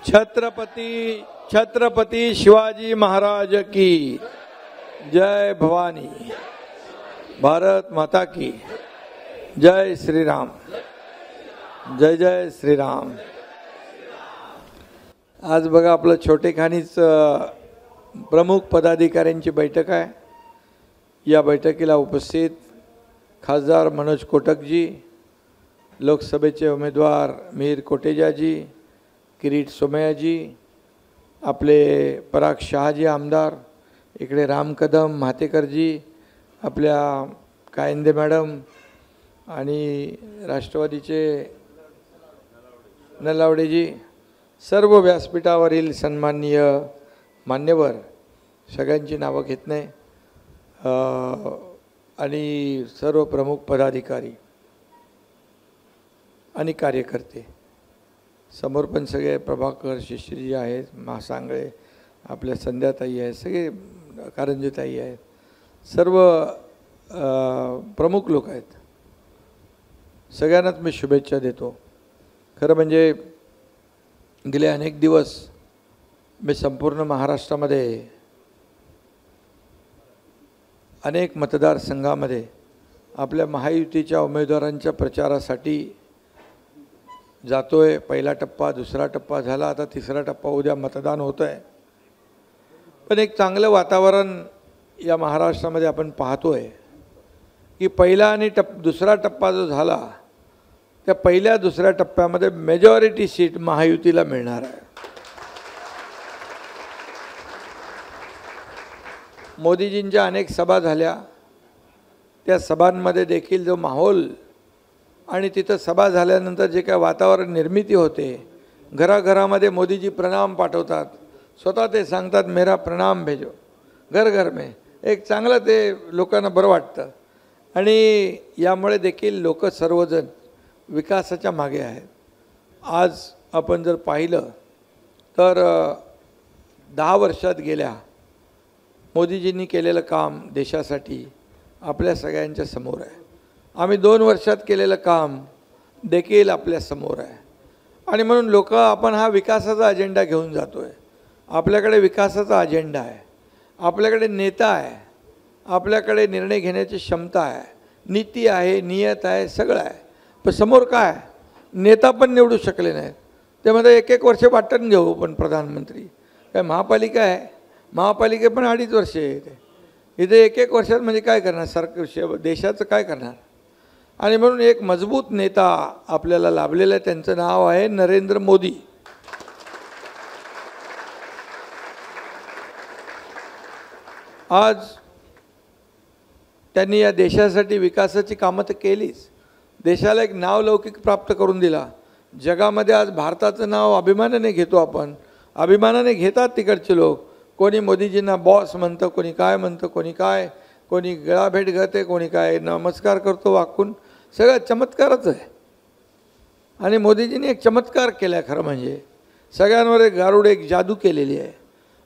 छत्रपति छत्रपति शिवाजी महाराज की जय भवानी। भारत माता की जय श्री राम। जय जय श्री राम। आज बघा आपलं छोटेखानीच प्रमुख पदाधिकाऱ्यांची बैठक आहे। या बैठकीला उपस्थित खासदार मनोज कोटकजी, लोकसभेचे उमेदवार मीर कोटेजाजी, किरीट सोमय्याजी, आपले पराग शहाजी आमदार, इकडे राम कदम म्हातेकरजी, आपल्या कायंदे मॅडम आणि राष्ट्रवादीचे नलावडेजी, सर्व व्यासपीठावरील सन्माननीय मान्यवर, सगळ्यांची नावं घेत नाही, आणि सर्व प्रमुख पदाधिकारी आणि कार्यकर्ते, समोर पण सगळे प्रभाकर शिश्रीजी आहेत, महासांगळे, आपल्या संध्याताई आहेत, सगळे कारंजेताई आहेत, सर्व प्रमुख लोक आहेत। सगळ्यांनाच मी शुभेच्छा देतो। खरं म्हणजे गेले अनेक दिवस मी संपूर्ण महाराष्ट्रामध्ये अनेक मतदारसंघामध्ये आपल्या महायुतीच्या उमेदवारांच्या प्रचारासाठी जातोय। पहिला टप्पा, दुसरा टप्पा झाला, आता तिसरा टप्पा, उद्या मतदान होतं आहे। पण एक चांगलं वातावरण या महाराष्ट्रामध्ये आपण पाहतोय की पहिला आणि दुसरा टप्पा जो झाला त्या पहिल्या दुसऱ्या टप्प्यामध्ये मेजॉरिटी सीट महायुतीला मिळणार आहे। मोदीजींच्या अनेक सभा झाल्या, त्या सभांमध्ये देखील जो माहोल आणि तिथं सभा झाल्यानंतर जे काय वातावरण निर्मिती होते, घराघरामध्ये मोदीजी प्रणाम पाठवतात, स्वतः ते सांगतात मेरा प्रणाम भेजो घर घर में, एक चांगलं ते लोकांना बरं वाटतं। आणि यामुळे देखील लोक सर्वजण विकासाच्या मागे आहेत। आज आपण जर पाहिलं तर 10 वर्षात गेल्या मोदीजींनी केलेलं काम देशासाठी आपल्या सगळ्यांच्या समोर आहे। आम्ही 2 वर्षात केलेलं काम देखील आपल्या समोर आहे। आणि म्हणून लोक आपण हा विकासाचा अजेंडा घेऊन जातोय। आपल्याकडे विकासाचा अजेंडा आहे, आपल्याकडे नेता आहे, आपल्याकडे निर्णय घेण्याची क्षमता आहे, नीती आहे, नियत आहे, सगळं आहे। पण समोर काय, नेता पण निवडू शकले नाहीत। त्यामध्ये 1-1 वर्ष वाटून घेऊ पण प्रधानमंत्री, काय महापालिका आहे, महापालिके पण 2.5 वर्ष आहे। इथे 1-1 वर्षात म्हणजे काय करणार सरकार, देशाचं काय करणार। आणि म्हणून एक मजबूत नेता आपल्याला लाभलेला आहे, त्यांचं नाव आहे नरेंद्र मोदी। आज त्यांनी या देशासाठी विकासाची कामं तर केलीच, देशाला एक नावलौकिक प्राप्त करून दिला। जगामध्ये आज भारताचं नाव अभिमानाने घेतो आपण, अभिमानाने घेतात तिकडचे लोक। कोणी मोदीजींना बॉस म्हणतं, कोणी काय म्हणतं, कोणी काय, कोणी गळाभेट घालते, कोणी काय नमस्कार करतो वाकून, सगळं चमत्कारच आहे। आणि मोदीजींनी एक चमत्कार केला खरं म्हणजे, सगळ्यांवर एक गारुड, एक जादू केलेली आहे।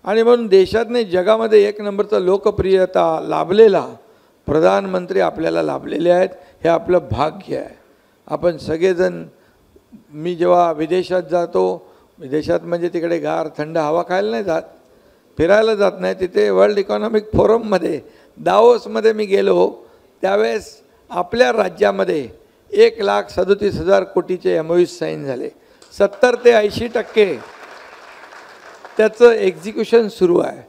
आणि म्हणून देशात नाही जगामध्ये 1 नंबरचा लोकप्रियता लाभलेला प्रधानमंत्री आपल्याला लाभलेले आहेत। हे आपलं भाग्य आहे। आपण सगळेजण, मी जेव्हा विदेशात जातो, विदेशात म्हणजे तिकडे गार थंड हवा खायला नाही जात, फिरायला जात नाही, तिथे वर्ल्ड इकॉनॉमिक फोरममध्ये दावोसमध्ये मी गेलो, त्यावेळेस आपल्या राज्यामध्ये 1,37,000 कोटीचे MOU साईन झाले। 70 ते 80% त्याचं एक्झिक्युशन सुरू आहे।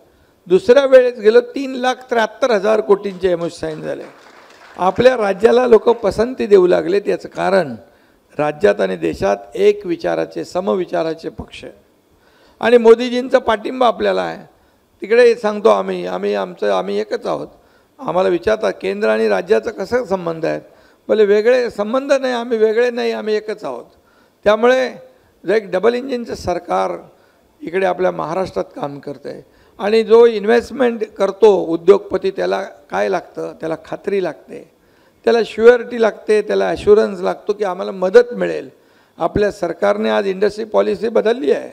दुसऱ्या वेळेस गेलो 3,73,000 कोटींचे MOU साईन झाले। आपल्या राज्याला लोक पसंती देऊ लागले। त्याचं कारण राज्यात आणि देशात एक विचाराचे, समविचाराचे पक्ष आहे आणि मोदीजींचा पाठिंबा आपल्याला आहे। तिकडे सांगतो आम्ही एकच आहोत। आम्हाला विचारतात केंद्र आणि राज्याचा कसा संबंध आहे, बोले वेगळे संबंध नाही, आम्ही वेगळे नाही, आम्ही एकच आहोत। त्यामुळे एक डबल इंजिनचं सरकार इकडे आपल्या महाराष्ट्रात काम करतं आहे। आणि जो इन्व्हेस्टमेंट करतो उद्योगपती, त्याला काय लागतं, त्याला खात्री लागते, त्याला श्युअरिटी लागते, त्याला ॲश्युरन्स लागतो की आम्हाला मदत मिळेल। आपल्या सरकारने आज इंडस्ट्री पॉलिसी बदलली आहे।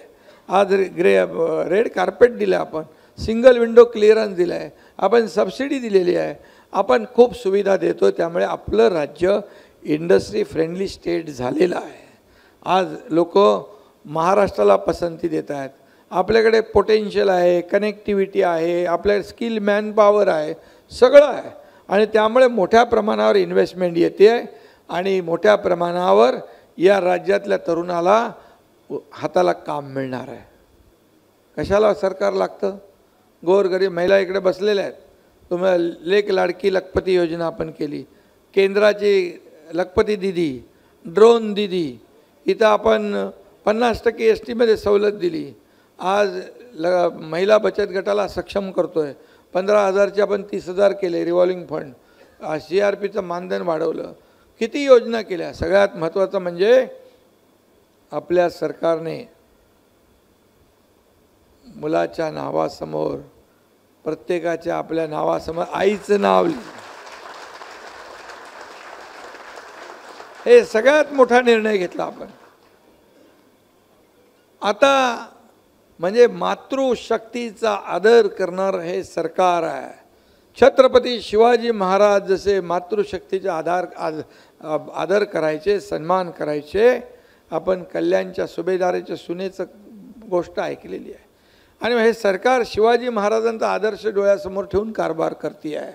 आज रेड कार्पेट दिलं, आपण सिंगल विंडो क्लिअरन्स दिलं आहे, आपण सबसिडी दिलेली आहे, आपण खूप सुविधा देतो। त्यामुळे आपलं राज्य इंडस्ट्री फ्रेंडली स्टेट झालेलं आहे। आज लोक महाराष्ट्राला पसंती देत आहेत. आपल्याकडे पोटेन्शियल आहे, कनेक्टिव्हिटी आहे, आपल्याकडे स्किल मॅनपॉवर आहे, सगळं आहे. आणि त्यामुळे मोठ्या प्रमाणावर इन्व्हेस्टमेंट येते आहे आणि मोठ्या प्रमाणावर या राज्यातल्या तरुणाला हाताला काम मिळणार आहे. कशाला सरकार लागतं? गोरगरीब महिला इकडे बसलेल्या आहेत. तुम्हाला लेक लाडकी लखपती योजना आपण केली, केंद्राची लखपती दिदी, ड्रोन दिदी, इथं आपण 50% STमध्ये सवलत दिली. आज महिला बचत गटाला सक्षम करतो आहे. 15,000चे आपण 30,000 केले रिव्हॉल्विंग फंड. CRPचं मानधन वाढवलं. किती योजना केल्या. सगळ्यात महत्त्वाचं म्हणजे आपल्या सरकारने मुलाच्या नावासमोर, प्रत्येकाच्या आपल्या नावासमोर आईचं नाव लिहिलं. हे सगळ्यात मोठा निर्णय घेतला आपण. आता म्हणजे मातृशक्तीचा आदर करणारं हे सरकार आहे. छत्रपती शिवाजी महाराज जसे मातृशक्तीचा आदर करायचे, सन्मान करायचे, आपण कल्याणच्या सुभेदाराच्या सुनेचं गोष्ट ऐकलेली आहे. आणि हे सरकार शिवाजी महाराजांचा आदर्श डोळ्यासमोर ठेवून कारभार करते आहे.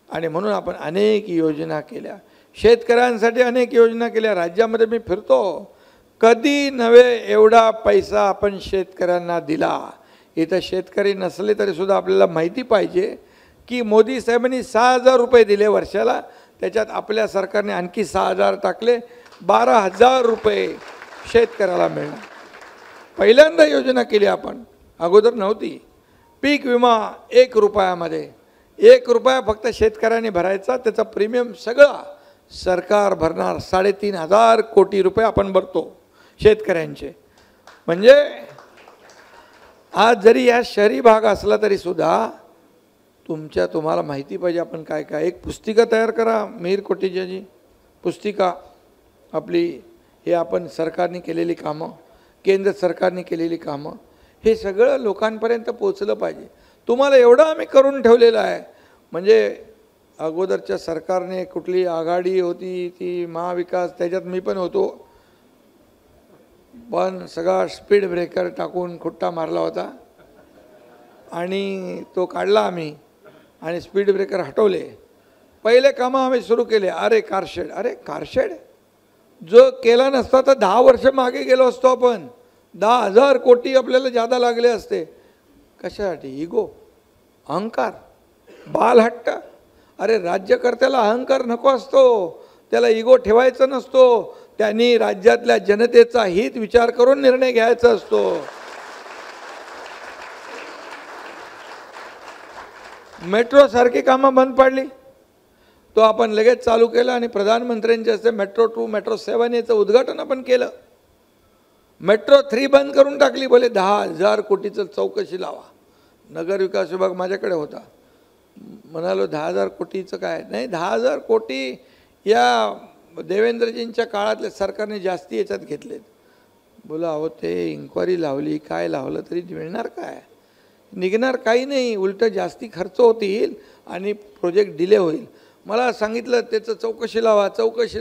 आणि म्हणून आपण अनेक योजना केल्या, शेतकऱ्यांसाठी अनेक योजना केल्या. राज्यामध्ये मी फिरतो, कधी नव्हे एवढा पैसा आपण शेतकऱ्यांना दिला. इथं शेतकरी नसले तरीसुद्धा आपल्याला माहिती पाहिजे की मोदी साहेबांनी 6,000 रुपये दिले वर्षाला, त्याच्यात आपल्या सरकारने आणखी 6,000 टाकले, 12,000 रुपये शेतकऱ्याला मिळणार. पहिल्यांदा योजना केली आपण, अगोदर नव्हती. पीक विमा 1 रुपयामध्ये, 1 रुपया फक्त शेतकऱ्यांनी भरायचा, त्याचा प्रीमियम सगळा सरकार भरणार. 3,500 कोटी रुपये आपण भरतो शेतकऱ्यांचे. म्हणजे आज जरी या शहरी भाग असला तरीसुद्धा तुम्हाला माहिती पाहिजे आपण काय काय. एक पुस्तिका तयार करा, मिहीर कोटेचाची पुस्तिका आपली, हे आपण सरकारने केलेली कामं, केंद्र सरकारने केलेली कामं, हे सगळं लोकांपर्यंत पोचलं पाहिजे. तुम्हाला एवढं आम्ही करून ठेवलेलं आहे. म्हणजे अगोदरच्या सरकारने कुठली आघाडी होती ती महाविकास, त्याच्यात मी पण होतो, पण सगळा स्पीड ब्रेकर टाकून खुट्टा मारला होता आणि तो काढला आम्ही आणि स्पीड ब्रेकर हटवले. पहिले कामं आम्ही सुरू केले. अरे कारशेड जो केला नसता तर 10 वर्ष मागे गेलो असतो आपण. 10,000 कोटी आपल्याला जादा लागले असते. कशासाठी? इगो, अहंकार, बालहट्ट. अरे राज्यकर्त्याला अहंकार नको असतो, त्याला इगो ठेवायचा नसतो. त्यांनी राज्यातल्या जनतेचा हित विचार करून निर्णय घ्यायचा असतो. मेट्रो सारखी कामं बंद पाडली, तो आपण लगेच चालू केलं आणि प्रधानमंत्र्यांच्या हस्ते मेट्रो 2, मेट्रो 7 याचं उद्घाटन आपण केलं. मेट्रो 3 बंद करून टाकली. बोले 10,000 कोटीचं चौकशी लावा. नगर विकास विभाग माझ्याकडे होता. म्हणालो 10,000 कोटीचं काय नाही, 10,000 कोटी या देवेंद्रजींच्या काळातल्या सरकारने जास्ती याच्यात घेतलेत. बोला अहो ते इन्क्वायरी लावली, काय लावलं तरी मिळणार काय, निघणार काही नाही, उलटं जास्ती खर्च होतील आणि प्रोजेक्ट डिले होईल. मला सांगितलं त्याचं चौकशी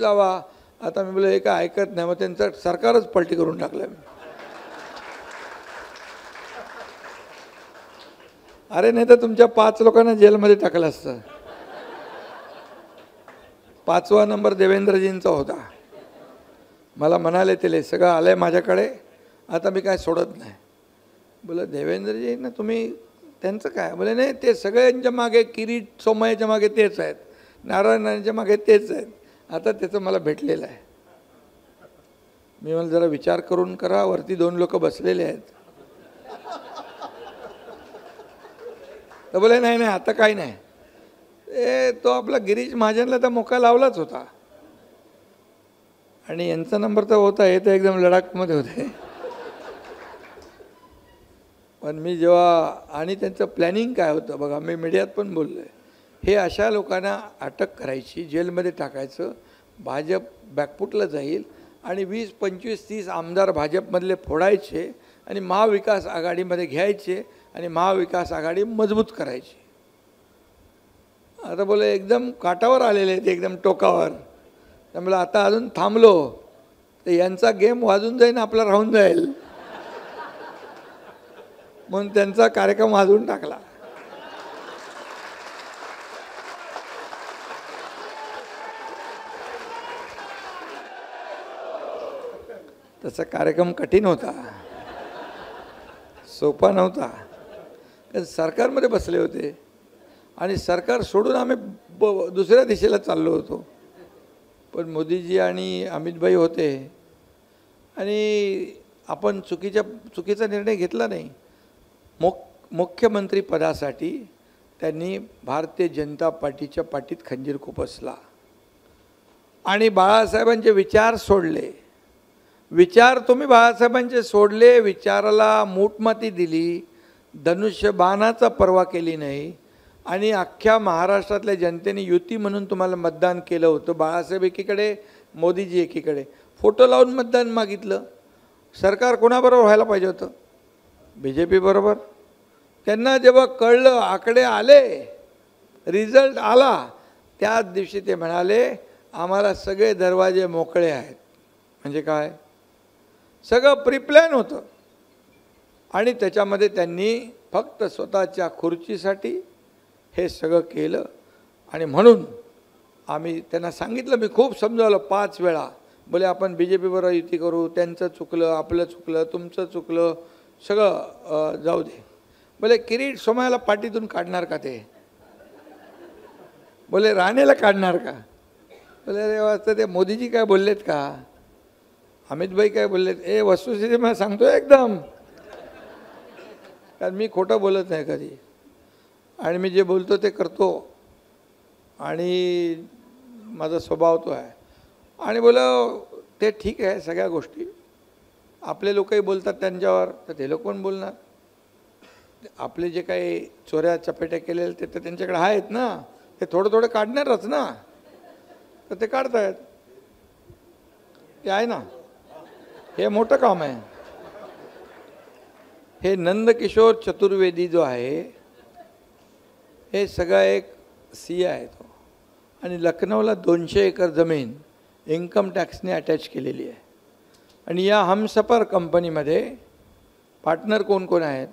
लावा. आता मी बोललो हे काय ऐकत नाही. मग त्यांचं सरकारच पलटी करून टाकलं. अरे नाही तर तुमच्या 5 लोकांना जेलमध्ये टाकलं असतं. 5वा नंबर देवेंद्रजींचा होता. मला म्हणाले ते सगळं आलं आहे माझ्याकडे, आता मी काय सोडत नाही. बोला देवेंद्रजी ना तुम्ही त्यांचं काय? बोले नाही ते सगळ्यांच्या मागे, किरीट सोमय्याच्या मागे तेच आहेत, नारायणांच्या मागे तेच आहेत. आता त्याचं मला भेटलेलं आहे. मी मला जरा विचार करून करा, वरती 2 लोक बसलेले आहेत. तर बोले नाही आता काही नाही. तो आपला गिरीश महाजनला तर मोका लावलाच होता आणि यांचा नंबर तर होता, हे तर एकदम लडाखमध्ये होते. पण मी जेव्हा आणि त्यांचं प्लॅनिंग काय होतं बघा, मी मीडियात पण बोललो आहे, हे अशा लोकांना अटक करायची, जेलमध्ये टाकायचं, भाजप बॅकफुटला जाईल आणि 20, 25, 30 आमदार भाजपमधले फोडायचे आणि महाविकास आघाडीमध्ये घ्यायचे आणि महाविकास आघाडी मजबूत करायची. आता बोले एकदम काटावर आलेले आहेत, एकदम टोकावर. त्यामुळे आता अजून थांबलो तर यांचा गेम वाजून जाईल, आपला राहून जाईल. म्हणून त्यांचा कार्यक्रम वाजवून टाकला. तसा कार्यक्रम कठीण होता, सोपा नव्हता. कारण सरकारमध्ये बसले होते आणि सरकार सोडून आम्ही दुसऱ्या दिशेला चाललो होतो. पण मोदीजी आणि अमितभाई होते आणि आपण चुकीचा निर्णय घेतला नाही. मुख्यमंत्री पदासाठी त्यांनी भारतीय जनता पार्टीच्या पाठीत खंजीर खुपसला आणि बाळासाहेबांचे विचार सोडले. विचार तुम्ही बाळासाहेबांचे सोडले, विचाराला मूठमाती दिली, धनुष्यबाणाचा पर्वा केली नाही आणि अख्ख्या महाराष्ट्रातल्या जनतेने युती म्हणून तुम्हाला मतदान केलं होतं. बाळासाहेब एकीकडे, मोदीजी एकीकडे, फोटो लावून मतदान मागितलं. सरकार कोणाबरोबर व्हायला पाहिजे होतं? BJP बरोबर. त्यांना जेव्हा कळलं, आकडे आले, रिझल्ट आला, त्याच दिवशी ते म्हणाले आम्हाला सगळे दरवाजे मोकळे आहेत. म्हणजे काय? सगळं प्रीप्लॅन होतं आणि त्याच्यामध्ये त्यांनी फक्त स्वतःच्या खुर्चीसाठी हे सगळं केलं. आणि म्हणून आम्ही त्यांना सांगितलं, मी खूप समजावलं 5 वेळा. बोले आपण BJP बरोबर युती करू, त्यांचं चुकलं, आपलं चुकलं, तुमचं चुकलं, सगळं जाऊ दे. बोले किरीट सोमय्याला पाठीतून काढणार का ते? बोले राणेला काढणार का? बोले अरे वाजता ते मोदीजी काय बोललेत का? अमितभाई काय बोललेत? वस्तुस्थिती मला सांगतो एकदम, कारण मी खोटं बोलत नाही कधी आणि मी जे बोलतो ते करतो आणि माझा स्वभाव तो आहे. आणि बोलं ते ठीक आहे, सगळ्या गोष्टी आपले लोकही बोलतात त्यांच्यावर, तर ते लोक पण बोलणार. आपले जे काही चोऱ्या चपेट्या केलेले ते तर त्यांच्याकडे आहेत ना, ते थोडं थोडं काढणारच ना, तर ते काढतायत, ते आहे ना. हे मोठं काम आहे. हे नंदकिशोर चतुर्वेदी जो आहे, हे सगळा एक CA आहे तो, आणि लखनौला 200 एकर जमीन इन्कम टॅक्सने अटॅच केलेली आहे. आणि या हमसफर कंपनीमध्ये पार्टनर कोण कोण आहेत?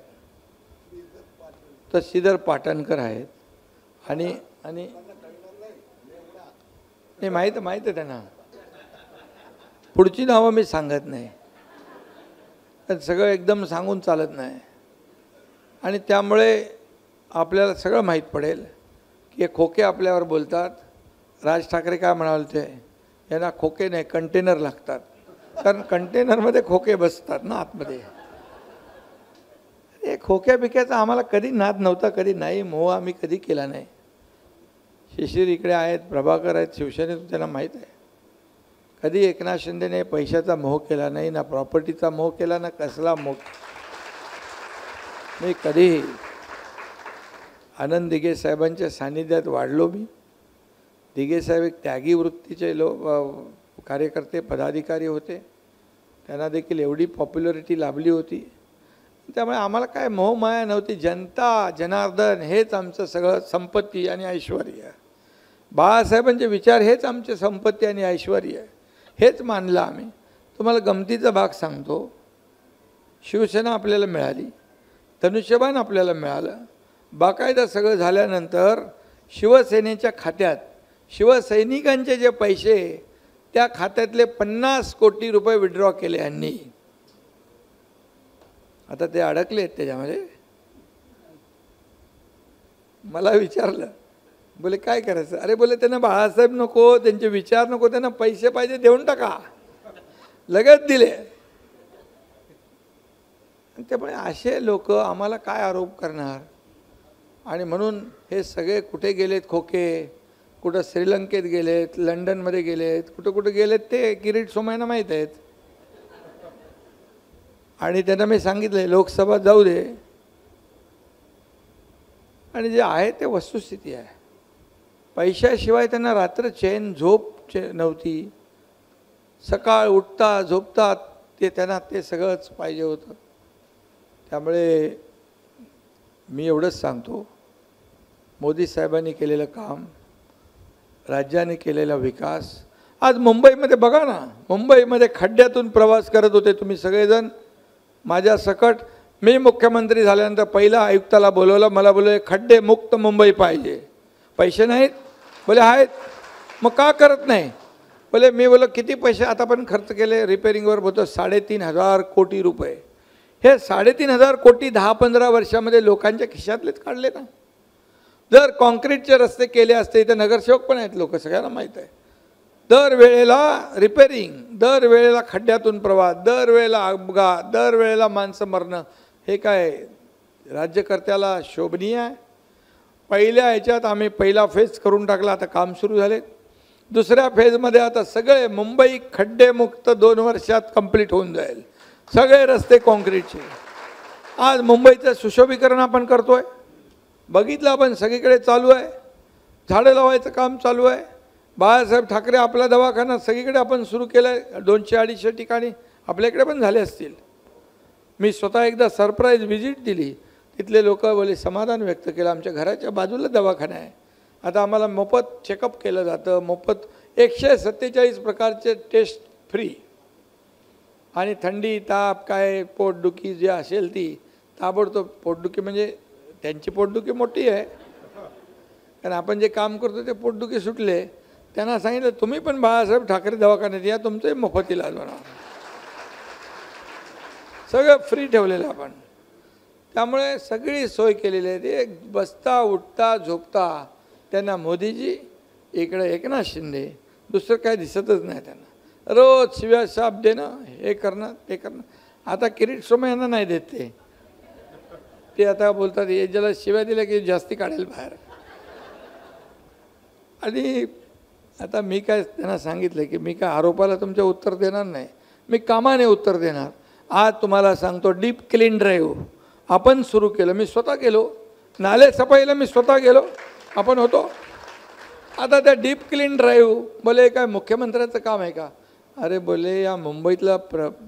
तर श्रीधर पाटणकर आहेत आणि आणि नाही माहीत आहे त्यांना. पुढची नावं मी सांगत नाही, तर सगळं एकदम सांगून चालत नाही. आणि त्यामुळे आपल्याला सगळं माहीत पडेल की हे खोके आपल्यावर बोलतात. राज ठाकरे काय म्हणाले ते, यांना खोके नाही कंटेनर लागतात, कारण कंटेनरमध्ये खोके बसतात ना आतमध्ये. हे खोक्या बिक्याचा आम्हाला कधी नाद नव्हता, कधी नाही, मोह आम्ही कधी केला नाही. शिशिर इकडे आहेत, प्रभाकर आहेत, शिवसेनेतून त्यांना माहीत आहे. कधी एकनाथ शिंदेने पैशाचा मोह केला नाही, ना प्रॉपर्टीचा मोह केला, ना कसला मोह. मी कधीही आनंद दिघे साहेबांच्या सान्निध्यात वाढलो. मी दिघे साहेब एक त्यागी वृत्तीचे कार्यकर्ते, पदाधिकारी होते. त्यांना देखील एवढी पॉप्युलरिटी लाभली होती. त्यामुळे आम्हाला काय मोहमाया नव्हती. जनता जनार्दन हेच आमचं सगळं संपत्ती आणि ऐश्वर्य. बाळासाहेबांचे विचार हेच आमचे संपत्ती आणि ऐश्वर्य, हेच मानलं आम्ही. तुम्हाला गमतीचा भाग सांगतो, शिवसेना आपल्याला मिळाली, धनुष्यबाण आपल्याला मिळालं. बाकायदा सगळं झाल्यानंतर शिवसेनेच्या खात्यात शिवसैनिकांचे जे पैसे, त्या खात्यातले 50 कोटी रुपये विड्रॉ केले यांनी. आता ते अडकले आहेत त्याच्यामध्ये. मला विचारलं, बोले काय करायचं? अरे बोले त्यांना बाळासाहेब नको, त्यांचे विचार नको, त्यांना पैसे पाहिजे, देऊन टाका. लगेच दिले. त्यामुळे असे लोक आम्हाला काय आरोप करणार? आणि म्हणून हे सगळे कुठे गेलेत खोके, कुठं श्रीलंकेत गेलेत, लंडनमध्ये गेलेत, कुठं कुठं गेलेत ते किरीट सोमय्यांना माहीत आहेत. आणि त्यांना मी सांगितलं लोकसभा जाऊ दे, आणि जे आहे ते वस्तुस्थिती आहे. पैशाशिवाय त्यांना रात्र चैन झोप नव्हती. सकाळ उठता झोपता ते त्यांना ते सगळंच पाहिजे होतं. त्यामुळे मी एवढंच सांगतो, मोदी साहेबांनी केलेलं काम, राज्याने केलेला विकास. आज मुंबईमध्ये बघा ना, मुंबईमध्ये खड्ड्यातून प्रवास करत होते तुम्ही सगळेजण माझ्या सकट. मी मुख्यमंत्री झाल्यानंतर पहिला आयुक्ताला बोलवलं, मला बोलले खड्डे मुक्त मुंबई पाहिजे. पैसे नाहीत? बोले आहेत. मग का करत नाही? बोले मी बोलो किती पैसे आता पण खर्च केले रिपेरिंगवर? बोलतो 3,500 कोटी रुपये. हे 3,500 कोटी 10-15 वर्षामध्ये लोकांच्या खिशातलेच काढले ना. जर कॉन्क्रीटचे रस्ते केले असते, इथे नगरसेवक पण आहेत लोक, सगळ्यांना माहीत आहे. दरवेळेला रिपेरिंग, दरवेळेला खड्ड्यातून प्रवास, दरवेळेला अपघात, दरवेळेला माणसं मरणं, हे काय राज्यकर्त्याला शोभनीय आहे? पहिल्या ह्याच्यात आम्ही पहिला फेज करून टाकला, आता काम सुरू झाले. दुसऱ्या फेजमध्ये आता सगळे मुंबई खड्डेमुक्त 2 वर्षात कंप्लीट होऊन जाईल. सगळे रस्ते कॉन्क्रीटचे. आज मुंबईचं सुशोभीकरण आपण करतोय, बघितलं आपण, सगळीकडे चालू आहे. झाडं लावायचं काम चालू आहे. बाळासाहेब ठाकरे आपला दवाखाना सगळीकडे आपण सुरू केला आहे. 200-250 ठिकाणी आपल्याकडे पण झाले असतील. मी स्वतः एकदा सरप्राईज व्हिजिट दिली, तिथले लोक बोले समाधान व्यक्त केलं. आमच्या घराच्या बाजूला दवाखाना आहे, आता आम्हाला मोफत चेकअप केलं जातं, मोफत 147 प्रकारचे टेस्ट फ्री. आणि थंडी, ताप, काय पोटदुखी जे असेल ती ताबडतोब. पोटदुखी म्हणजे त्यांची पोटदुखी मोठी आहे, कारण आपण जे काम करतो ते पोटदुखी सुटले. त्यांना सांगितलं तुम्ही पण बाळासाहेब ठाकरे दवाखान्यात या, तुमचंही मोफत इलाज होणार. सगळं फ्री ठेवलेलं आपण. त्यामुळे सगळी सोय केलेली आहे. ते बसता उठता झोपता त्यांना मोदीजी, इकडे एकनाथ शिंदे, दुसरं काय दिसतच नाही त्यांना. रोज शिव्या शाप देणं, हे करणं ते करणं. आता किरीट सोमय्या यांना नाही देत ते आता बोलतात हे ज्याला शिव्या दिल्या की जास्ती काढेल बाहेर. आणि आता मी काय त्यांना सांगितलं की मी काय आरोपाला तुमच्या उत्तर देणार नाही, मी कामाने उत्तर देणार. आज तुम्हाला सांगतो, डीप क्लीन ड्राईव्ह आपण सुरू केलं, मी स्वतः केलो. नाले सफाईला मी स्वतः गेलो, आपण होतो. आता त्या डीप क्लीन ड्राईव्ह बोले काय मुख्यमंत्र्याचं काम आहे का? अरे बोले या मुंबईतलं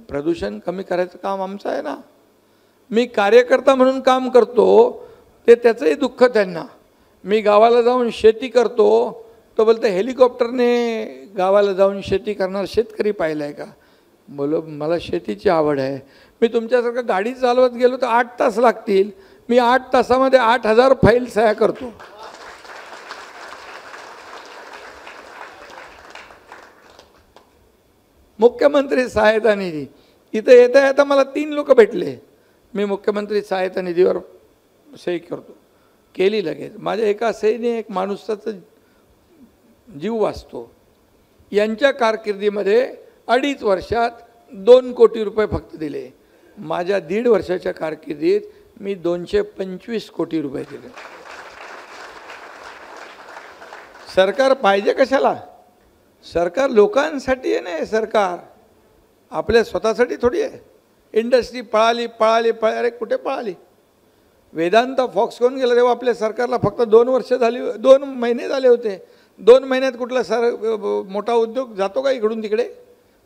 प्रदूषण कमी करायचं काम आमचं आहे ना. मी कार्यकर्ता म्हणून काम करतो, ते त्याचंही दुःख त्यांना. मी गावाला जाऊन शेती करतो, तो बोलतो हेलिकॉप्टरने गावाला जाऊन शेती करणार शेतकरी पाहिला आहे का? बोलो मला शेतीची आवड आहे. मी तुमच्यासारखं गाडी चालवत गेलो तर 8 तास लागतील, मी 8 तासामध्ये 8,000 फाईल सह्या करतो. मुख्यमंत्री सहायता निधी, इथं येता येता मला 3 लोक भेटले. मी मुख्यमंत्री सहायता निधीवर सही करतो, केली लगेच. माझ्या एका सहीने एक माणसाचा जीव वाचतो. यांच्या कारकिर्दीमध्ये 2.5 वर्षात 2 कोटी रुपये फक्त दिले. माझ्या 1.5 वर्षाच्या कारकिर्दीत मी 225 कोटी रुपये दिले. सरकार पाहिजे कशाला? सरकार लोकांसाठी आहे ना. सरकार आपल्या स्वतःसाठी थोडी आहे. इंडस्ट्री पळाली पळाली पळाली, अरे कुठे पळाली? वेदांत फॉक्सकॉन गेलं तेव्हा आपल्या सरकारला फक्त 2 वर्ष झाली, 2 महिने झाले होते. 2 महिन्यात कुठला मोठा उद्योग जातो का इकडून तिकडे,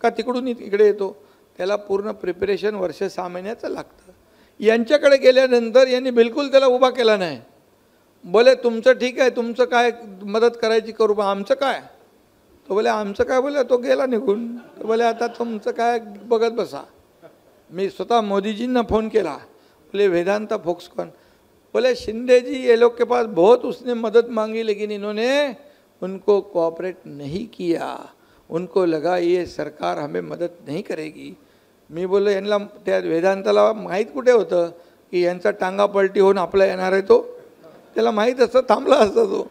का तिकडून इकडे येतो? त्याला पूर्ण प्रिपरेशन वर्ष 6 महिन्याचं लागतं. यांच्याकडे गेल्यानंतर यांनी बिलकुल त्याला उभा केला नाही. बोले तुमचं ठीक आहे, तुमचं काय मदत करायची करू, पण आमचं काय? तो बोले आमचं काय? बोले तो गेला निघून. तो बोले आता तुमचं काय बघत बसा. मी स्वतः मोदीजींना फ़ोन किया, बोले वेदांता फॉक्सकॉन, बोले शिंदे जी ये लोग के पास बहुत उसने मदद मांगी लेकिन इन्होंने उनको कोऑपरेट नहीं किया, उनको लगा ये सरकार हमें मदद नहीं करेगी. मी बोललो यांना त्या वेदांताला माहीत कुठे होतं की यांचा टांगा पलटी होऊन आपला येणार आहे. तो त्याला माहीत असतं, थांबला असता तो.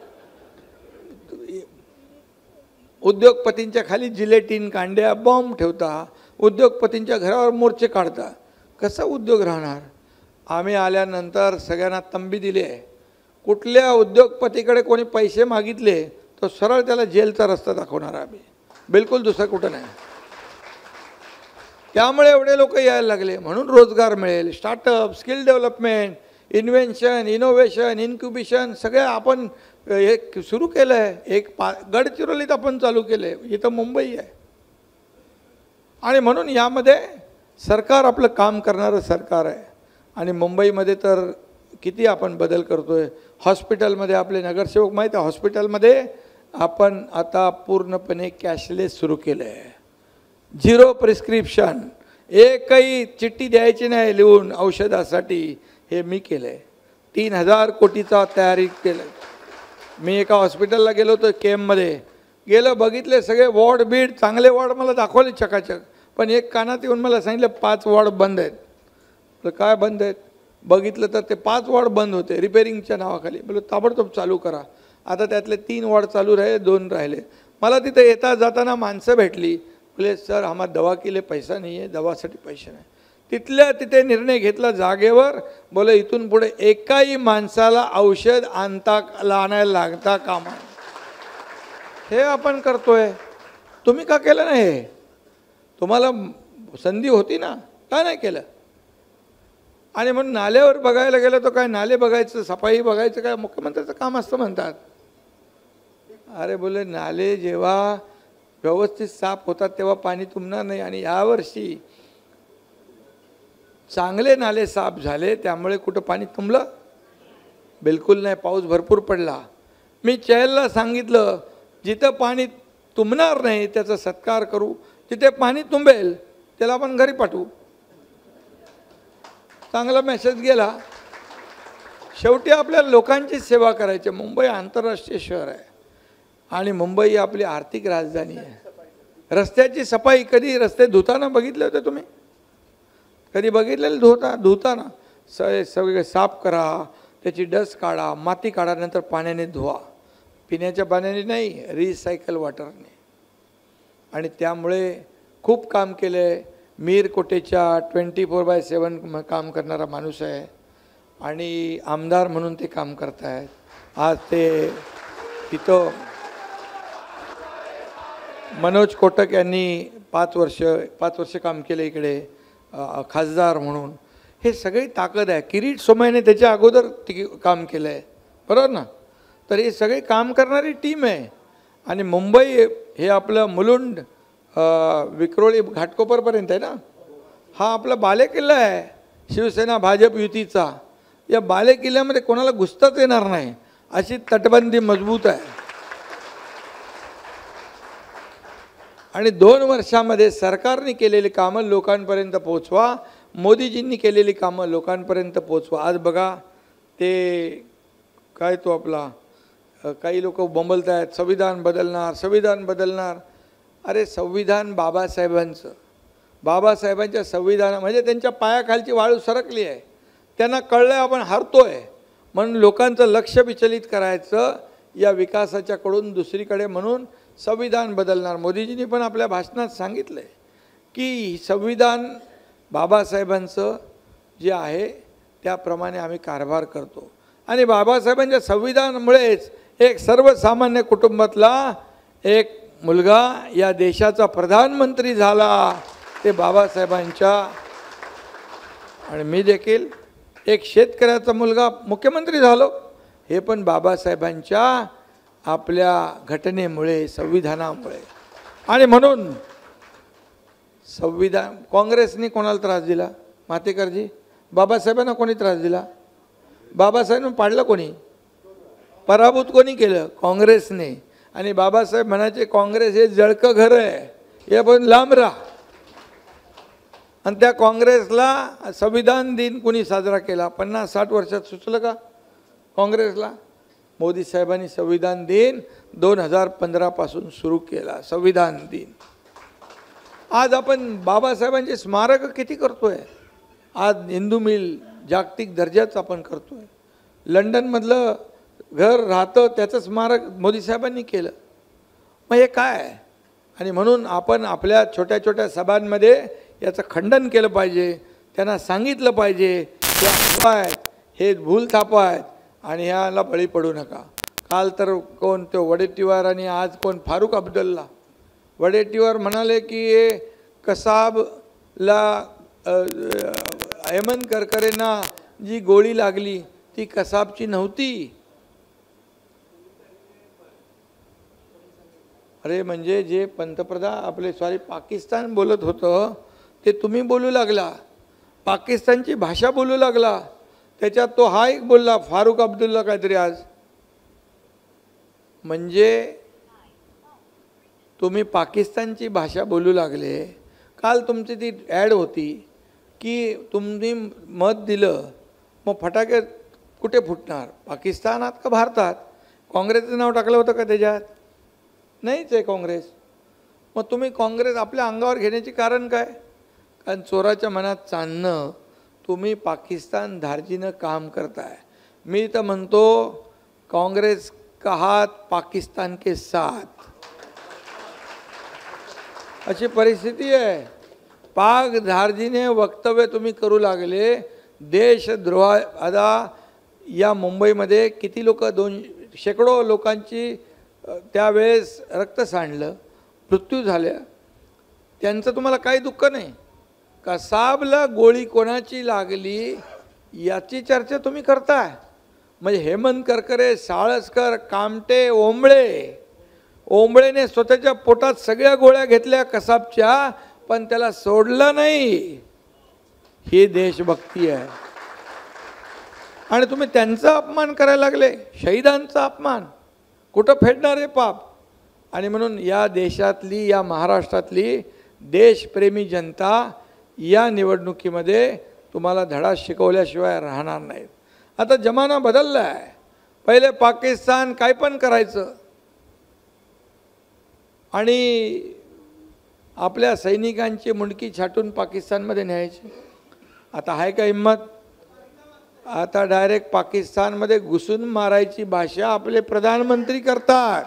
उद्योगपतींच्या खाली जिलेटिन कांड्या बॉम्ब ठेवता, उद्योगपतींच्या घरावर मोर्चे काढता, कसा उद्योग राहणार? आम्ही आल्यानंतर सगळ्यांना तंबी दिली आहे. कुठल्या उद्योगपतीकडे कोणी पैसे मागितले तो सरळ त्याला जेलचा रस्ता दाखवणार आम्ही, बिलकुल दुसरं कुठं नाही. त्यामुळे एवढे लोक यायला लागले. म्हणून रोजगार मिळेल, startup, skill development, invention, innovation, incubation सगळे आपण एक सुरू केलं आहे. एक गडचिरोलीत आपण चालू केलं आहे, इथं मुंबई आहे. आणि म्हणून यामध्ये सरकार आपलं काम करणारं सरकार आहे. आणि मुंबईमध्ये तर किती आपण बदल करतो आहे. हॉस्पिटलमध्ये आपले नगरसेवक माहीत आहे, हॉस्पिटलमध्ये आपण आता पूर्णपणे कॅशलेस सुरू केलं आहे. 0 प्रिस्क्रिप्शन. एकही चिठ्ठी द्यायची नाही लिहून औषधासाठी. हे मी केलं आहे. 3,000 कोटीचा तयारी केलं. मी एका हॉस्पिटलला गेलो होतो केममध्ये, गेलं बघितले सगळे वॉर्ड बीड चांगले वॉर्ड मला दाखवले चकाचक, पण एक कानात येऊन मला सांगितलं 5 वॉर्ड बंद आहेत. तर काय बंद आहेत बघितलं तर ते 5 वॉर्ड बंद होते रिपेरिंगच्या नावाखाली. बोललो ताबडतोब चालू करा. आता त्यातले 3 वॉर्ड चालू राहिले, 2 राहिले. मला तिथे येता जाताना माणसं भेटली, बोले सर आम्हाला दवा के लिए पैसा नाही आहे, दवासाठी पैसे नाही. तिथल्या तिथे निर्णय घेतला जागेवर, बोले इथून पुढे एकाही माणसाला औषध आणायला लागता कामा. हे आपण करतोय. तुम्ही का केलं नाही? हे तुम्हाला संधी होती ना, का नाही केलं? आणि म्हणून नाल्यावर बघायला गेलं तर काय नाले बघायचं, सफाई बघायचं काय मुख्यमंत्र्याचं काम असतं म्हणतात. अरे बोले नाले जेव्हा व्यवस्थित साफ होतात तेव्हा पाणी तुंबणार नाही. आणि यावर्षी चांगले नाले साफ झाले त्यामुळे कुठं पाणी तुंबलं? बिलकुल नाही. पाऊस भरपूर पडला. मी चहलला सांगितलं जिथं पाणी तुंबणार नाही त्याचा सत्कार करू, जिथे पाणी तुंबेल त्याला आपण घरी पाठवू. चांगला मेसेज गेला. शेवटी आपल्या लोकांची सेवा करायची. मुंबई आंतरराष्ट्रीय शहर आहे आणि मुंबई आपली आर्थिक राजधानी आहे. रस्त्याची सफाई कधी रस्ते धुताना बघितले होते तुम्ही? कधी बघितलेलं धुताना? सगळे साफ करा, त्याची डस्ट काढा, माती काढा, नंतर पाण्याने धुवा. पिण्याच्या पाण्याने नाही, रिसायकल वॉटरने. आणि त्यामुळे खूप काम केलं आहे. मीर कोटेच्या 24/7 काम करणारा माणूस आहे आणि आमदार म्हणून ते काम करत आहेत. आज ते तिथं मनोज कोटक यांनी 5 वर्ष काम केलं इकडे खासदार म्हणून. हे सगळी ताकद आहे. किरीट सोमयने त्याच्या अगोदर काम केलं आहे, बरोबर ना? तर हे सगळे काम करणारी टीम आहे. आणि मुंबई हे आपलं मुलुंड विक्रोळी घाटकोपरपर्यंत आहे ना, हा आपला बालेकिल्ला आहे शिवसेना भाजप युतीचा. या बालेकिल्ल्यामध्ये कोणाला घुसताच येणार नाही अशी तटबंदी मजबूत आहे. आणि 2 वर्षामध्ये सरकारने केलेली कामं लोकांपर्यंत पोहोचवा, मोदीजींनी केलेली कामं लोकांपर्यंत पोहोचवा. आज बघा ते काय तो आपला काही लोक बोंबलत आहेत संविधान बदलणार, संविधान बदलणार. अरे संविधान बाबासाहेबांच्या संविधान म्हणजे त्यांच्या पायाखालची वाळू सरकली आहे. त्यांना कळलं आहे आपण हरतोय म्हणून लोकांचं लक्ष विचलित करायचं या विकासाच्याकडून दुसरीकडे, म्हणून संविधान बदलणार. मोदीजींनी पण आपल्या भाषणात सांगितलं आहे की संविधान बाबासाहेबांचं जे आहे त्याप्रमाणे आम्ही कारभार करतो. आणि बाबासाहेबांच्या संविधानामुळेच एक सर्वसामान्य कुटुंबातला एक मुलगा या देशाचा प्रधानमंत्री झाला, ते बाबासाहेबांच्या. आणि मी देखील एक शेतकऱ्याचा मुलगा मुख्यमंत्री झालो, हे पण बाबासाहेबांच्या आपल्या घटनेमुळे, संविधानामुळे. आणि म्हणून संविधान काँग्रेसने कोणाला त्रास दिला? मातेकरजी, बाबासाहेबांना कोणी त्रास दिला? बाबासाहेबांना पाडलं कोणी? पराभूत कोणी केलं? काँग्रेसने. आणि बाबासाहेब म्हणायचे काँग्रेस हे जळकं घर आहे, हे पण लांब राहा. आणि त्या काँग्रेसला संविधान दिन कुणी साजरा केला? 50-60 वर्षात सुचलं का काँग्रेसला? मोदी साहेबांनी संविधान दिन 2015 पासून सुरू केला. संविधान दिन. आज आपण बाबासाहेबांचे स्मारक किती करतोय? आज हिंदू मिल जागतिक दर्जाचं आपण करतोय. लंडनमधलं घर राहतं त्याचं स्मारक मोदी साहेबांनी केलं. मग हे काय? आणि म्हणून आपण आपल्या छोट्या छोट्या सभांमध्ये याचं खंडन केलं पाहिजे. त्यांना सांगितलं पाहिजे हे अफवा आहेत, हे भूलथापा आहेत आणि ह्याला बळी पडू नका. काल तर कोण तो वडेट्टीवार आणि आज कोण फारुख अब्दुल्ला. वडेट्टीवार म्हणाले की कसाबला हेमंत करकरेंना जी गोळी लागली ती कसाबची नव्हती. अरे म्हणजे जे पंतप्रधान आपले पाकिस्तान बोलत होतं ते तुम्ही बोलू लागला, पाकिस्तानची भाषा बोलू लागला. त्याच्यात तो हा एक बोलला फारुख अब्दुल्ला काहीतरी आज. म्हणजे तुम्ही पाकिस्तानची भाषा बोलू लागले काल तुमची ती ॲड होती की तुम्ही मत दिलं मग फटाके कुठे फुटणार, पाकिस्तानात का भारतात? काँग्रेसचं नाव टाकलं होतं का त्याच्यात? नाहीच आहे काँग्रेस. मग तुम्ही काँग्रेस आपल्या अंगावर घेण्याचे कारण काय? कारण चोराच्या मनात चांदणं तुम्ही पाकिस्तान धार्जिनं काम करताय. मी तर म्हणतो काँग्रेस का हात पाकिस्तान के साथ, अशी परिस्थिती आहे. पाक धार्जिने वक्तव्य तुम्ही करू लागले. देशद्रोह. आता या मुंबईमध्ये किती लोक, शेकडो लोकांची त्यावेळेस रक्त सांडलं, मृत्यू झाल्या. त्यांचं तुम्हाला काही दुःख नाही. कसाबला गोळी कोणाची लागली याची चर्चा तुम्ही करताय. म्हणजे हेमंत करकरे, साळसकर, कामटे, ओंबळेने स्वतःच्या पोटात सगळ्या गोळ्या घेतल्या कसाबच्या, पण त्याला सोडलं नाही. ही देशभक्ती आहे. आणि तुम्ही त्यांचा अपमान करायला लागले, शहीदांचा अपमान. कुठं फेडणार हे पाप? आणि म्हणून या देशातली, या महाराष्ट्रातली देशप्रेमी जनता या निवडणुकीमध्ये तुम्हाला धडा शिकवल्याशिवाय राहणार नाहीत. आता जमाना बदलला आहे. पहिले पाकिस्तान काय पण करायचं आणि आपल्या सैनिकांची मुंडकी छाटून पाकिस्तानमध्ये न्यायची. आता आहे का हिम्मत? आता डायरेक्ट पाकिस्तानमध्ये घुसून मारायची भाषा आपले प्रधानमंत्री करतात.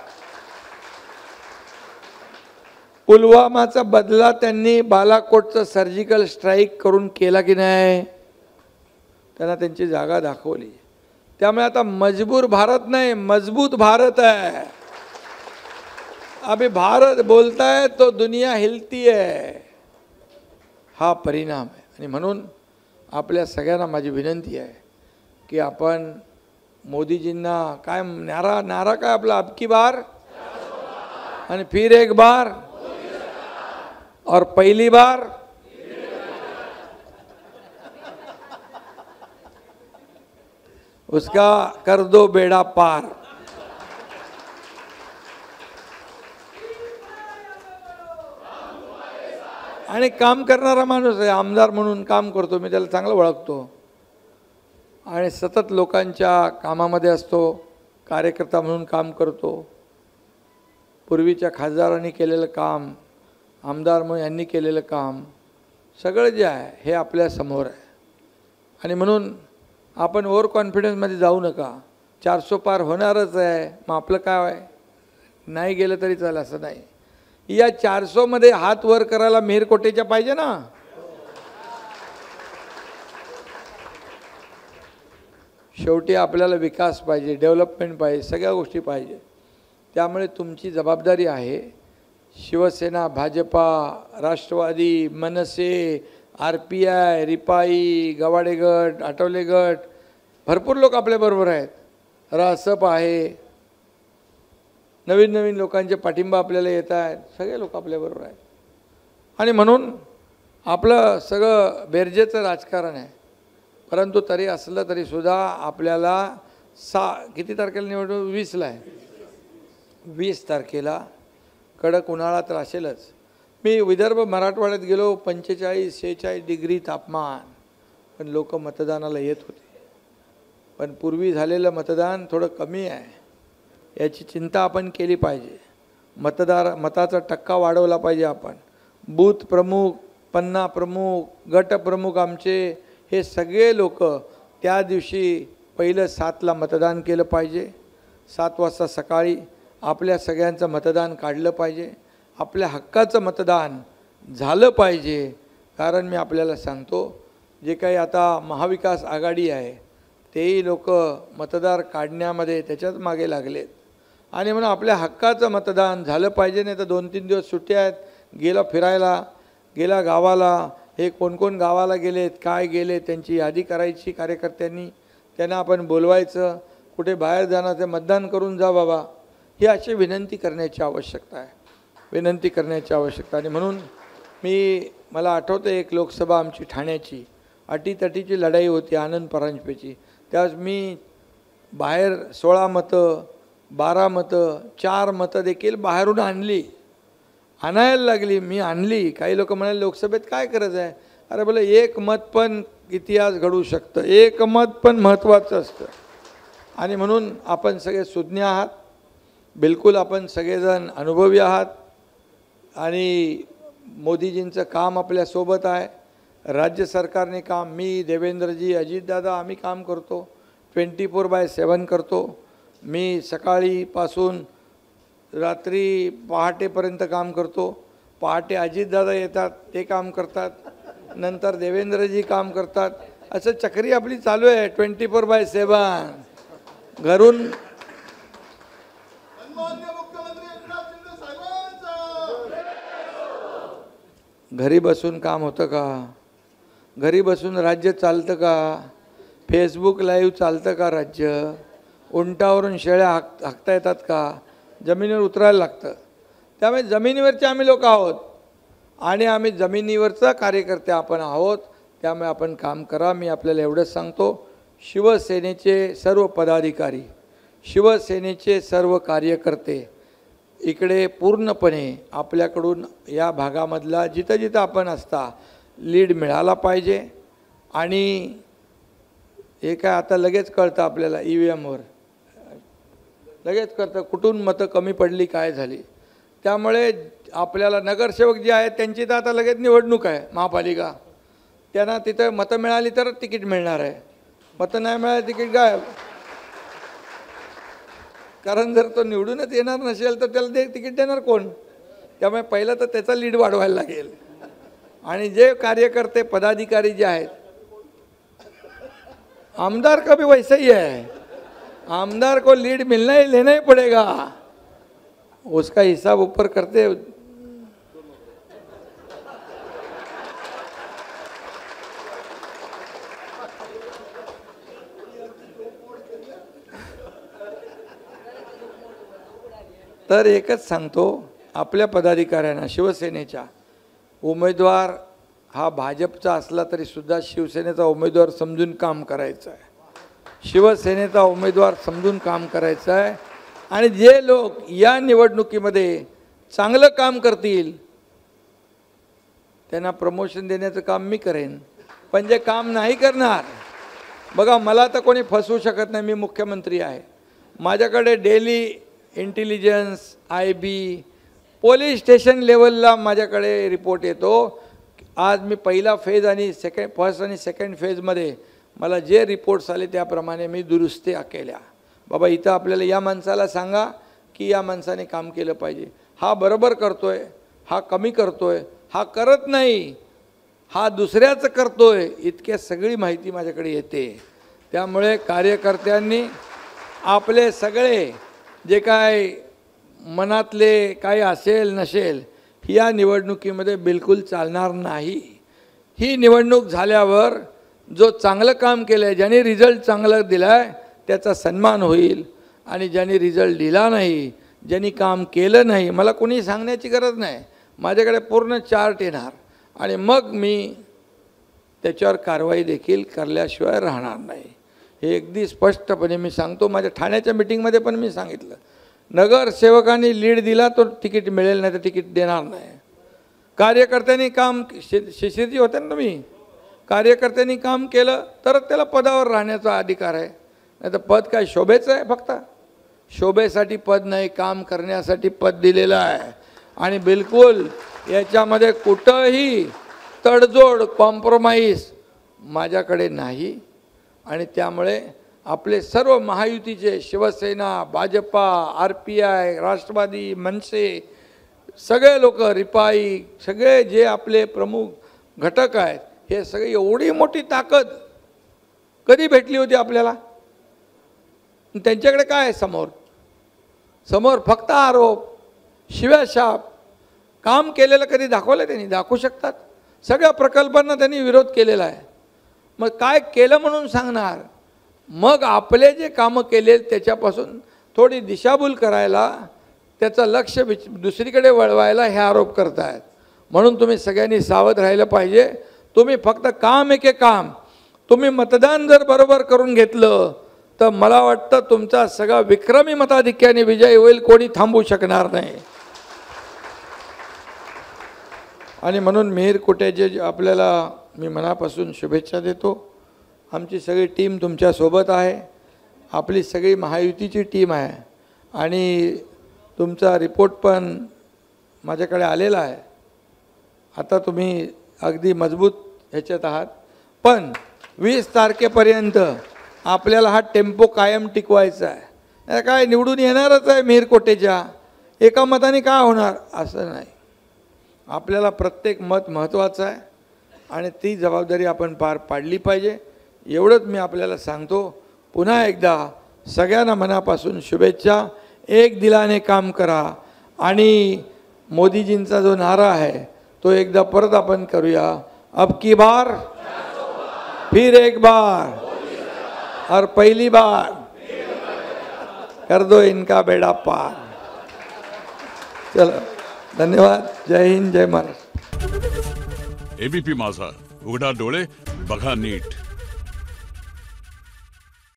पुलवामाचा बदला त्यांनी बालाकोटचं सर्जिकल स्ट्राईक करून केला की नाही? त्यांना त्यांची जागा दाखवली. त्यामुळे आता मजबूर भारत नाही, मजबूत भारत आहे. अभी भारत बोलता है तो दुनिया हिलती है. हा परिणाम आहे. आणि म्हणून आपल्या सगळ्यांना माझी विनंती आहे की आपण मोदीजींना काय नारा काय आपला, अब की बार आणि फिर एक बार और पहली बार. उसका कर दो बेड़ा पार. आणि काम करणारा माणूस आहे. आमदार म्हणून काम करतो मी, त्याला चांगलं ओळखतो. आणि सतत लोकांच्या कामामध्ये असतो, कार्यकर्ता म्हणून काम करतो. पूर्वीच्या खासदारांनी केलेलं काम, आमदार म्हणून यांनी केलेलं काम, सगळं जे आहे हे आपल्या समोर आहे. आणि म्हणून आपण ओव्हर कॉन्फिडन्समध्ये जाऊ नका. 400 पार होणारच आहे, मग आपलं काय आहे, नाही गेलं तरी चालेल असं नाही. या 400 मध्ये हात वर करायला मेहरकोटेच्या पाहिजे ना. शेवटी आपल्याला विकास पाहिजे, डेव्हलपमेंट पाहिजे, सगळ्या गोष्टी पाहिजे. त्यामुळे तुमची जबाबदारी आहे. शिवसेना, भाजपा, राष्ट्रवादी, मनसे, RPI, रिपाई, गवाडे गट, आठवले गट, भरपूर लोक आपल्याबरोबर आहेत. रासप आहे, नवीन नवीन लोकांचे पाठिंबा आपल्याला येत आहेत. सगळे लोक आपल्याबरोबर आहेत. आणि म्हणून आपलं सगळं बेरजेचं राजकारण आहे. परंतु तरी असलं तरीसुद्धा आपल्याला किती तारखेला निवडणूक? 20ला आहे. 20 तारखेला कडक उन्हाळा तर असेलच. मी विदर्भ मराठवाड्यात गेलो, 45-46 डिग्री तापमान, पण लोक मतदानाला येत होते. पण पूर्वी झालेलं मतदान थोडं कमी आहे, याची चिंता आपण केली पाहिजे. मताचा टक्का वाढवला पाहिजे आपण. बूथ प्रमुख, पन्ना प्रमुख, गट प्रमुख आमचे हे सगळे लोक त्या दिवशी पहिलं 7ला मतदान केलं पाहिजे. 7 वाजता सकाळी आपल्या सगळ्यांचं मतदान काढलं पाहिजे. आपल्या हक्काचं मतदान झालं पाहिजे. कारण मी आपल्याला सांगतो, जे काही आता महाविकास आघाडी आहे तेही लोक मतदार काढण्यामध्ये त्याच्याच मागे लागलेत. आणि म्हणून आपल्या हक्काचं मतदान झालं पाहिजे. नाही तर 2-3 दिवस सुट्ट्या आहेत, गेला फिरायला, गेला गावाला, हे कोण कोण गावाला गेलेत, काय गेले, त्यांची यादी करायची कार्यकर्त्यांनी. त्यांना आपण बोलवायचं, कुठे बाहेर जाणार ते मतदान करून जा बाबा, ही अशी विनंती करण्याची आवश्यकता आहे. विनंती करण्याची आवश्यकता. आणि म्हणून मला आठवतं एक लोकसभा आमची ठाण्याची अटीतटीची लढाई होती आनंद परांजपेची. त्यावेळेस मी बाहेर 16 मतं, 12 मतं, 4 मतं देखील बाहेरून आणली. आणायला लागली, मी आणली. काही लोक म्हणाले लोकसभेत काय गरज आहे. अरे बोले एक मत पण इतिहास घडवू शकतं, एक मत पण महत्त्वाचं असतं. आणि म्हणून आपण सगळे सुज्ञ आहात, बिलकुल आपण सगळेजण अनुभवी आहात. आणि मोदीजींचं काम आपल्यासोबत आहे. राज्य सरकारने काम, मी देवेंद्रजी अजितदादा आम्ही काम करतो, 24/7 करतो. मी सकाळीपासून रात्री पहाटेपर्यंत काम करतो. पहाटे अजितदादा येतात, ते काम करतात, नंतर देवेंद्रजी काम करतात. असं चक्री आपली चालू आहे 24/7 घरून. घरी बसून काम होतं का? घरी बसून राज्य चालतं का? फेसबुक लाईव्ह चालतं का राज्य? उंटावरून शेळ्या हाकता येतात का? जमिनीवर उतरायला लागतं. त्यामुळे जमिनीवरचे आम्ही लोक आहोत आणि आम्ही जमिनीवरचा कार्यकर्ते आपण आहोत. त्यामुळे आपण काम करा. मी आपल्याला एवढंच सांगतो, शिवसेनेचे सर्व पदाधिकारी, शिवसेनेचे सर्व कार्यकर्ते इकडे पूर्णपणे आपल्याकडून या भागामधला जिथं जिथं आपण असता लीड मिळाला पाहिजे. आणि हे काय आता लगेच कळतं आपल्याला, EVMवर लगेच कळतं कुठून मतं कमी पडली, काय झाली. त्यामुळे आपल्याला नगरसेवक जे आहेत त्यांची तर आता लगेच निवडणूक आहे, महापालिका. त्यांना तिथं मतं मिळाली तर तिकीट मिळणार आहे, मतं नाही मिळाली तिकीट गायब. कारण जर तो निवडूनच येणार नसेल तर त्याला तिकीट देणार कोण? त्यामुळे पहिलं तर त्याचा लीड वाढवायला लागेल. आणि जे कार्यकर्ते पदाधिकारी जे आहेत, आमदार का भी वैसा ही है, आमदार को लीड मिलना ही लेना ही पड़ेगा, उसका हिसाब ऊपर करते. तर एकच सांगतो आपल्या पदाधिकाऱ्यांना, शिवसेनेच्या उमेदवार हा भाजपचा असला तरी सुद्धा शिवसेनेचा उमेदवार समजून काम करायचं आहे. शिवसेनेचा उमेदवार समजून काम करायचं आहे. आणि जे लोक या निवडणुकीमध्ये चांगलं काम करतील त्यांना प्रमोशन देण्याचं काम मी करेन. पण जे काम नाही करणार, बघा मला तर कोणी फसवू शकत नाही. मी मुख्यमंत्री आहे, माझ्याकडे daily intelligence, IB, police station लेवलला माझ्याकडे रिपोर्ट येतो. आज मी पहिला फेज आणि फर्स्ट आणि सेकंड फेजमध्ये मला जे रिपोर्ट्स आले त्याप्रमाणे मी दुरुस्त्या केल्या. बाबा इथं आपल्याला या माणसाला सांगा की या माणसाने काम केलं पाहिजे, हा बरोबर करतोय, हा कमी करतोय, हा करत नाही, हा दुसऱ्याचं करतोय, इतक्या सगळी माहिती माझ्याकडे येते. त्यामुळे कार्यकर्त्यांनी आपले सगळे जे काय मनातले काही असेल नसेल या निवडणुकीमध्ये बिलकुल चालणार नाही. ही निवडणूक झाल्यावर जो चांगलं काम केलं आहे, ज्यांनी रिझल्ट चांगला दिला आहे त्याचा सन्मान होईल. आणि ज्यांनी रिझल्ट दिला नाही, ज्यांनी काम केलं नाही, मला कोणी सांगण्याची गरज नाही, माझ्याकडे पूर्ण चार्ट येणार आणि मग मी त्याच्यावर कारवाई देखील करल्याशिवाय राहणार नाही. हे अगदी स्पष्टपणे मी सांगतो. माझ्या ठाण्याच्या मीटिंगमध्ये पण मी सांगितलं, नगरसेवकांनी लीड दिला तर तिकीट मिळेल, नाही तर तिकीट देणार नाही. कार्यकर्त्यांनी काम, शिशिरजी होते ना तुम्ही, कार्यकर्त्यांनी काम केलं तर त्याला पदावर राहण्याचा अधिकार आहे, नाही तर पद काय शोभेचं आहे? फक्त शोभेसाठी पद नाही, काम करण्यासाठी पद दिलेलं आहे. आणि बिलकुल याच्यामध्ये कुठंही तडजोड, कॉम्प्रोमाइज माझ्याकडे नाही. आणि त्यामुळे आपले सर्व महायुतीचे शिवसेना, भाजपा, RPI, राष्ट्रवादी, मनसे सगळे लोक, रिपाई, सगळे जे आपले प्रमुख घटक आहेत, हे सगळे एवढी मोठी ताकद कधी भेटली होती आपल्याला? त्यांच्याकडे काय आहे समोर? समोर फक्त आरोप, शिव्याशाप. काम केलेलं कधी दाखवलं त्यांनी? दाखवू शकतात? सगळ्या प्रकल्पांना त्यांनी विरोध केलेला आहे. मग काय केलं म्हणून सांगणार? मग आपले जे कामं केले त्याच्यापासून थोडी दिशाभूल करायला, त्याचं लक्ष दुसरीकडे वळवायला हे आरोप करतायत. म्हणून तुम्ही सगळ्यांनी सावध राहिलं पाहिजे. तुम्ही फक्त काम एके काम, तुम्ही मतदान जर बरोबर करून घेतलं तर मला वाटतं तुमचा सगळा विक्रमी मताधिक्याने विजय होईल, कोणी थांबू शकणार नाही. आणि म्हणून मिहीर कोट्याचे आपल्याला मी मनापासून शुभेच्छा देतो. आमची सगळी टीम तुमच्यासोबत आहे, आपली सगळी महायुतीची टीम आहे आणि तुमचा रिपोर्ट पण माझ्याकडे आलेला आहे. आता तुम्ही अगदी मजबूत ह्याच्यात आहात, पण 20 तारखेपर्यंत आपल्याला हा टेम्पो कायम टिकवायचा आहे. काय निवडून येणारच आहे मिहीर कोटेच्या, एका मताने काय होणार असं नाही. आपल्याला प्रत्येक मत महत्त्वाचं आहे आणि ती जबाबदारी आपण पार पाडली पाहिजे. एवढंच मी आपल्याला सांगतो. पुन्हा एकदा सगळ्यांना मनापासून शुभेच्छा. एक दिलाने काम करा आणि मोदीजींचा जो नारा आहे तो एकदा परत आपण करूया. अब की बार फिर एक बार और पहली बार कर दो इनका बेड़ा पार. चलो, धन्यवाद. जय हिंद, जय महाराष्ट्र. एबीपी माझा, उघडा डोळे बघा नीट.